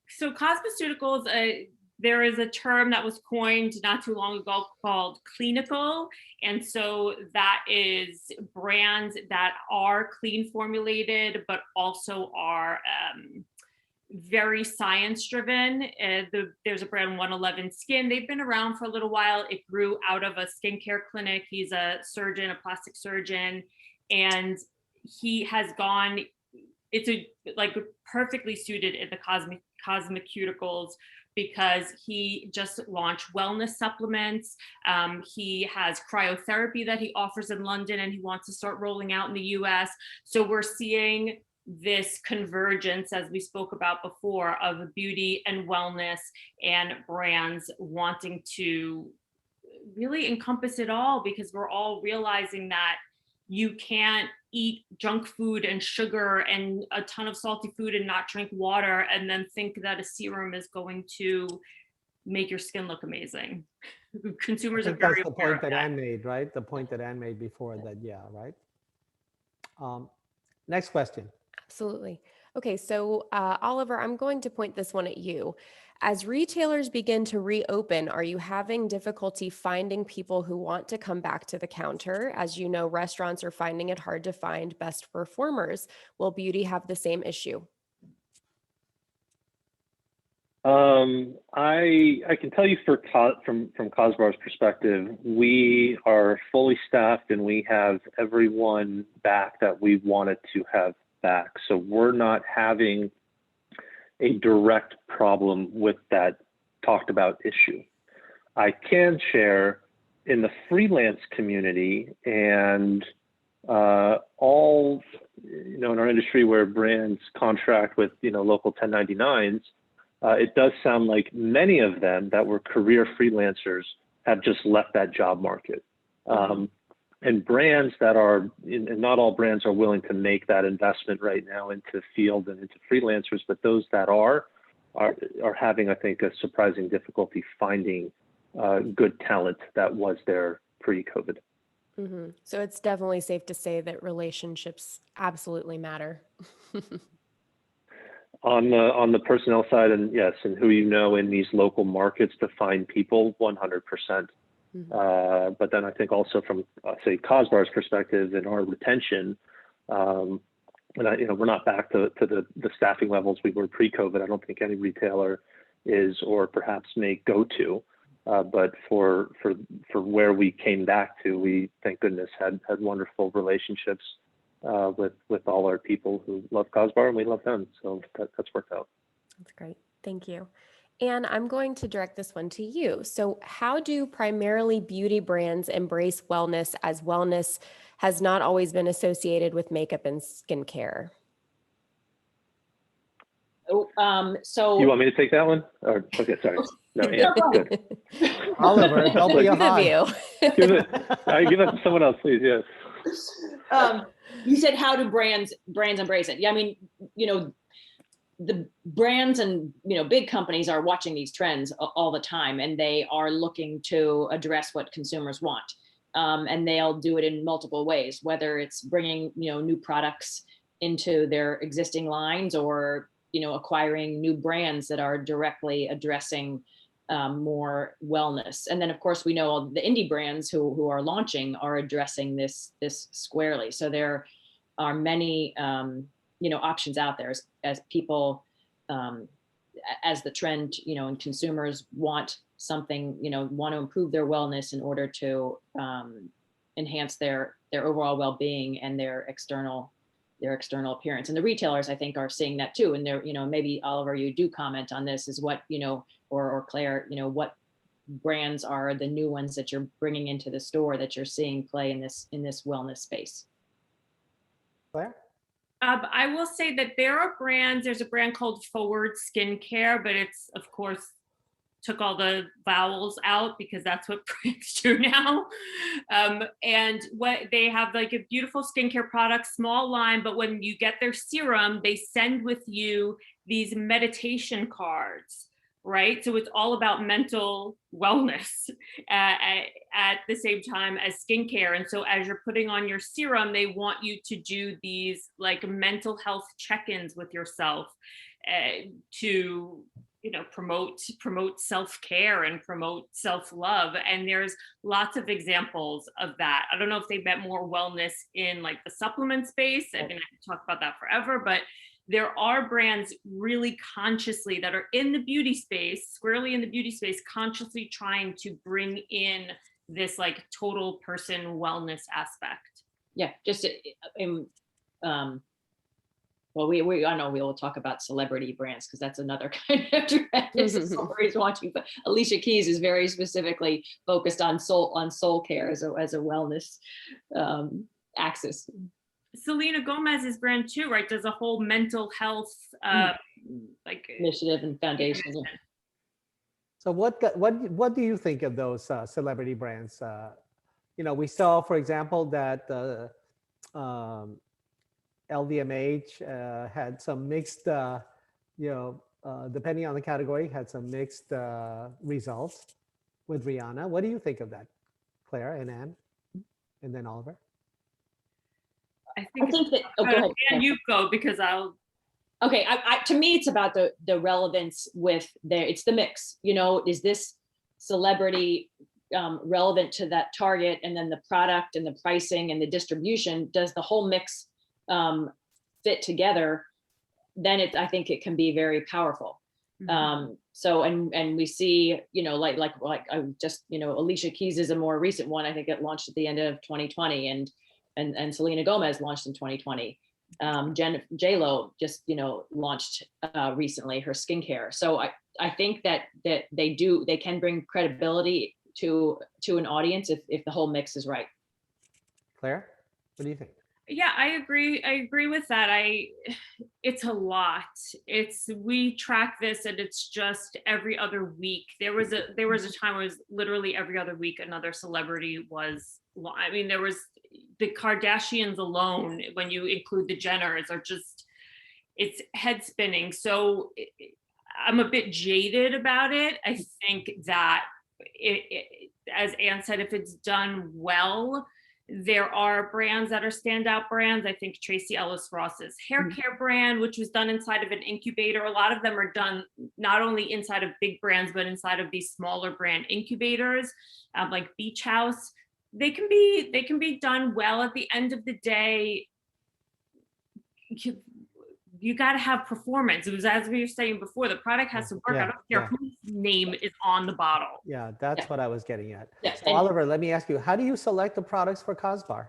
So cosmeceuticals, there is a term that was coined not too long ago called clinical. And so that is brands that are clean formulated, but also are very science driven. There's a brand 111 Skin. They've been around for a little while. It grew out of a skincare clinic. He's a surgeon, a plastic surgeon, and he has gone, it's like perfectly suited in the cosmeceuticals because he just launched wellness supplements. He has cryotherapy that he offers in London, and he wants to start rolling out in the US. So we're seeing this convergence, as we spoke about before, of beauty and wellness and brands wanting to really encompass it all, because we're all realizing that you can't eat junk food and sugar and a ton of salty food and not drink water and then think that a serum is going to make your skin look amazing. Consumers are very aware of that. That's the point that Anne made, right? The point that Anne made before that, yeah, right? Next question. Absolutely. Okay, so Oliver, I'm going to point this one at you. As retailers begin to reopen, are you having difficulty finding people who want to come back to the counter? As you know, restaurants are finding it hard to find best performers. Will beauty have the same issue? I can tell you from Cosbar's perspective, we are fully staffed and we have everyone back that we wanted to have back. So we're not having a direct problem with that talked about issue. I can share in the freelance community and all, in our industry where brands contract with, local 1099s, it does sound like many of them that were career freelancers have just left that job market. And brands that are, and not all brands are willing to make that investment right now into field and into freelancers, but those that are having, I think, a surprising difficulty finding good talent that was there pre-COVID. Mm-hmm. So it's definitely safe to say that relationships absolutely matter. On the personnel side, and yes, and who in these local markets to find people, 100%. But then I think also from say Cosbar's perspective and our retention, and we're not back to the staffing levels we were pre-COVID. I don't think any retailer is, or perhaps may go to. But for where we came back to, we thank goodness had wonderful relationships with all our people who love Cosbar, and we love them. So that's worked out. That's great. Thank you. And I'm going to direct this one to you. So how do primarily beauty brands embrace wellness, as wellness has not always been associated with makeup and skincare? So You want me to take that one? Or okay, sorry. No, yeah, good. Oliver, don't be a Both of hog. you. Give it to someone else, please. Yes. You said, how do brands embrace it? Yeah, I mean, the brands and big companies are watching these trends all the time, and they are looking to address what consumers want, and they'll do it in multiple ways, whether it's bringing new products into their existing lines, or acquiring new brands that are directly addressing more wellness. And then of course we know all the indie brands who are launching are addressing this squarely. So there are many options out there as people as the trend and consumers want something, want to improve their wellness in order to enhance their overall well-being and their external appearance. And the retailers, I think, are seeing that too. And they're, maybe Oliver, you do comment on this, is what, or Claire, what brands are the new ones that you're bringing into the store that you're seeing play in this wellness space? Claire? I will say that there are brands, there's a brand called Forward Skincare, but it's, of course, took all the vowels out because that's what brands do now. And what they have, like, a beautiful skincare product, small line, but when you get their serum, they send with you these meditation cards, right? So it's all about mental wellness at the same time as skincare. And so as you're putting on your serum, they want you to do these like mental health check-ins with yourself to promote self-care and promote self-love. And there's lots of examples of that. I don't know if they meant more wellness in like the supplement space. I mean, I could talk about that forever, but there are brands really consciously that are in the beauty space, squarely in the beauty space, consciously trying to bring in this like total person wellness aspect. Yeah, just well, I know we'll talk about celebrity brands because that's another kind of trend. Everybody's watching, but Alicia Keys is very specifically focused on soul care as a wellness axis. Selena Gomez's brand too, right? Does a whole mental health like initiative and foundation. So what do you think of those celebrity brands? We saw, for example, that LVMH had some mixed, depending on the category, had some mixed results with Rihanna. What do you think of that, Claire and Anne, and then Oliver? I think that. Oh, go ahead. And you go, because I'll. Okay, to me, it's about the relevance with it's the mix. Is this celebrity relevant to that target, and then the product and the pricing and the distribution? Does the whole mix fit together? Then I think it can be very powerful. Mm-hmm. So and we see, like I just, Alicia Keys is a more recent one. I think it launched at the end of 2020, and Selena Gomez launched in 2020. J-Lo just, launched recently her skincare. So I think that they can bring credibility to an audience if the whole mix is right. Claire, what do you think? Yeah, I agree with that. It's a lot. We track this, and it's just every other week. There was a time where it was literally every other week another celebrity was. I mean, there was the Kardashians alone. When you include the Jenners, it's head spinning. So I'm a bit jaded about it. I think that as Anne said, if it's done well, There are brands that are standout brands. I think Tracy Ellis Ross's hair care brand, which was done inside of an incubator. A lot of them are done not only inside of big brands, but inside of these smaller brand incubators, like Beach House. They can be done well. At the end of the day, you got to have performance. It was, as we were saying before, the product has to work. I don't care whose name is on the bottle. Yeah, that's what I was getting at. Yeah, So Oliver, let me ask you, how do you select the products for Cosbar?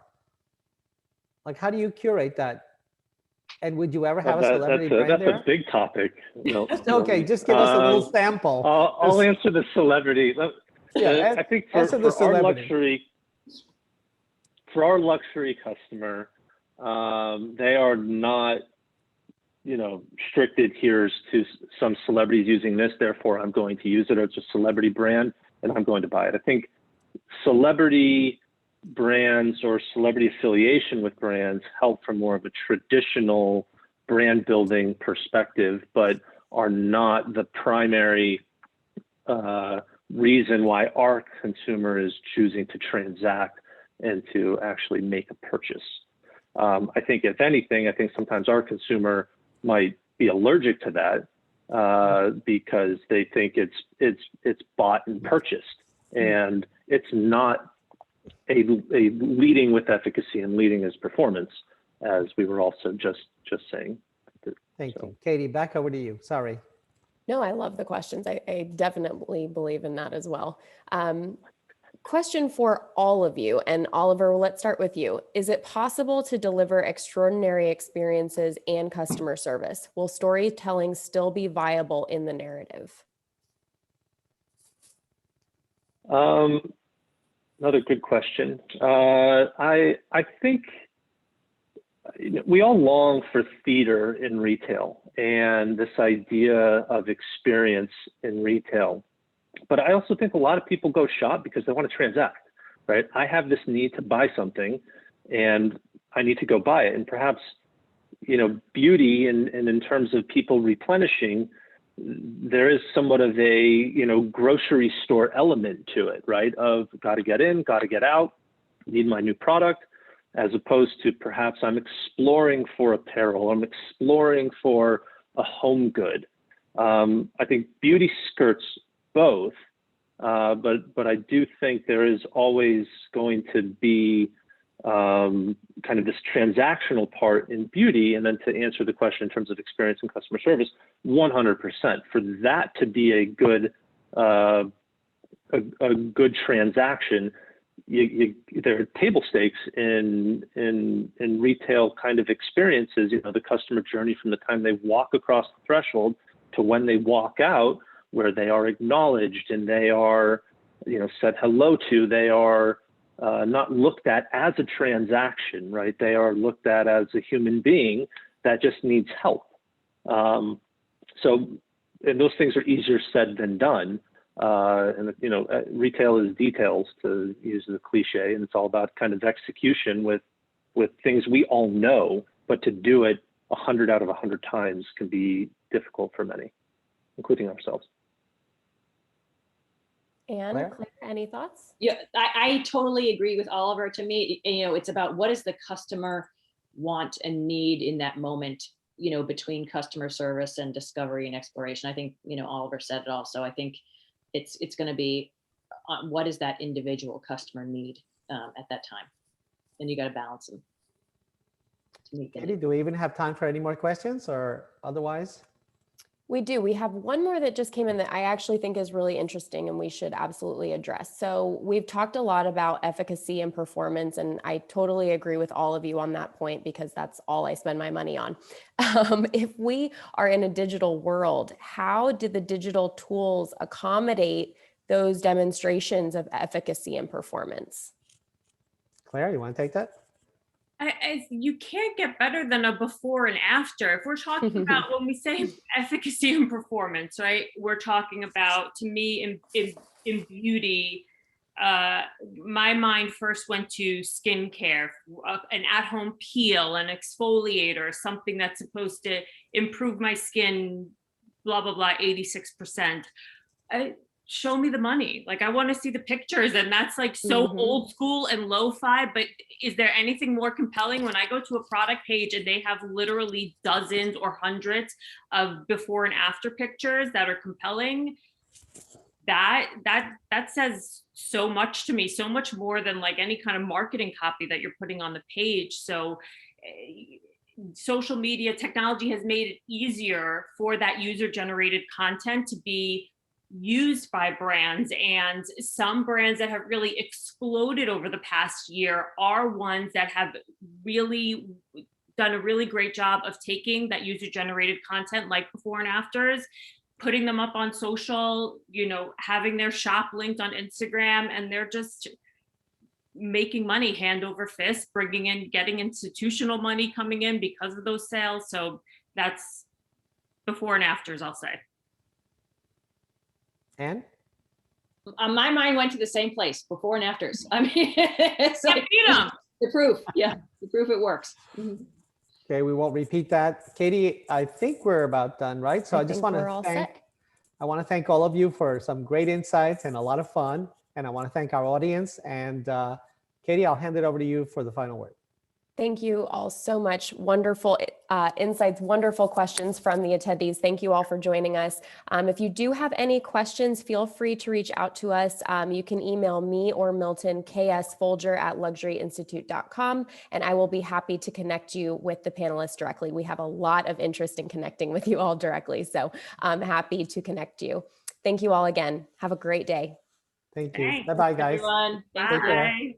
Like, how do you curate that? And would you ever have a celebrity brand there? That's a big topic. No, Okay, just give us a little sample. I'll answer the celebrity. Yeah, I think answer the for celebrity. our luxury customer, they are not, strict adherers to some celebrities using this, therefore I'm going to use it, or it's a celebrity brand and I'm going to buy it. I think celebrity brands or celebrity affiliation with brands help from more of a traditional brand building perspective, but are not the primary reason why our consumer is choosing to transact and to actually make a purchase. I think if anything, I think sometimes our consumer might be allergic to that because they think it's bought and purchased, and it's not a leading with efficacy and leading as performance, as we were also just saying. Thank you. Katie, back over to you. Sorry. No, I love the questions. I definitely believe in that as well. Question for all of you, and Oliver, let's start with you. Is it possible to deliver extraordinary experiences and customer service? Will storytelling still be viable in the narrative? Another good question. I think we all long for theater in retail and this idea of experience in retail. But I also think a lot of people go shop because they want to transact, right? I have this need to buy something and I need to go buy it. And perhaps, beauty and in terms of people replenishing, there is somewhat of a, grocery store element to it, right? Of got to get in, got to get out, need my new product, as opposed to perhaps I'm exploring for apparel, I'm exploring for a home good. I think beauty skirts both, but I do think there is always going to be kind of this transactional part in beauty. And then to answer the question in terms of experience and customer service, 100%. For that to be a good transaction, there are table stakes in retail kind of experiences. The customer journey from the time they walk across the threshold to when they walk out, where they are acknowledged and they are, said hello to. They are not looked at as a transaction, right? They are looked at as a human being that just needs help. And those things are easier said than done. Retail is details, to use the cliche, and it's all about kind of execution with things we all know, but to do it 100 out of 100 times can be difficult for many, including ourselves. And Claire, any thoughts? Yeah, I totally agree with Oliver. To me, it's about what does the customer want and need in that moment, between customer service and discovery and exploration. I think, Oliver said it also. I think it's going to be what does that individual customer need at that time? And you got to balance them. Katie, do we even have time for any more questions or otherwise? We do. We have one more that just came in that I actually think is really interesting and we should absolutely address. So we've talked a lot about efficacy and performance, and I totally agree with all of you on that point because that's all I spend my money on. If we are in a digital world, how did the digital tools accommodate those demonstrations of efficacy and performance? Claire, you want to take that? You can't get better than a before and after. If we're talking about, when we say efficacy and performance, right, we're talking about, to me, in beauty, my mind first went to skincare, an at-home peel, an exfoliator, something that's supposed to improve my skin, blah, blah, blah, 86%. show me the money. Like, I want to see the pictures, and that's like so Mhm. old school and lo-fi, but is there anything more compelling when I go to a product page and they have literally dozens or hundreds of before and after pictures that are compelling? That says so much to me, so much more than like any kind of marketing copy that you're putting on the page. So social media technology has made it easier for that user generated content to be used by brands, and some brands that have really exploded over the past year are ones that have really done a really great job of taking that user generated content like before and afters, putting them up on social, having their shop linked on Instagram, and they're just making money hand over fist, getting institutional money coming in because of those sales. So that's before and afters, I'll say. And My mind went to the same place, before and afters. I mean, it's like the proof. Yeah, the proof it works. Mhm. okay, we won't repeat that. Katie, I think we're about done, right? So I just think want we're to all thank set. I want to thank all of you for some great insights and a lot of fun. And I want to thank our audience. And Katie, I'll hand it over to you for the final word. Thank you all so much. Wonderful insights, wonderful questions from the attendees. Thank you all for joining us. If you do have any questions, feel free to reach out to us. You can email me or Milton, ksfolger@luxuryinstitute.com, and I will be happy to connect you with the panelists directly. We have a lot of interest in connecting with you all directly, so I'm happy to connect you. Thank you all again. Have a great day. Thank you. Thanks. Bye-bye, guys. Everyone, thank Take you. care. Bye.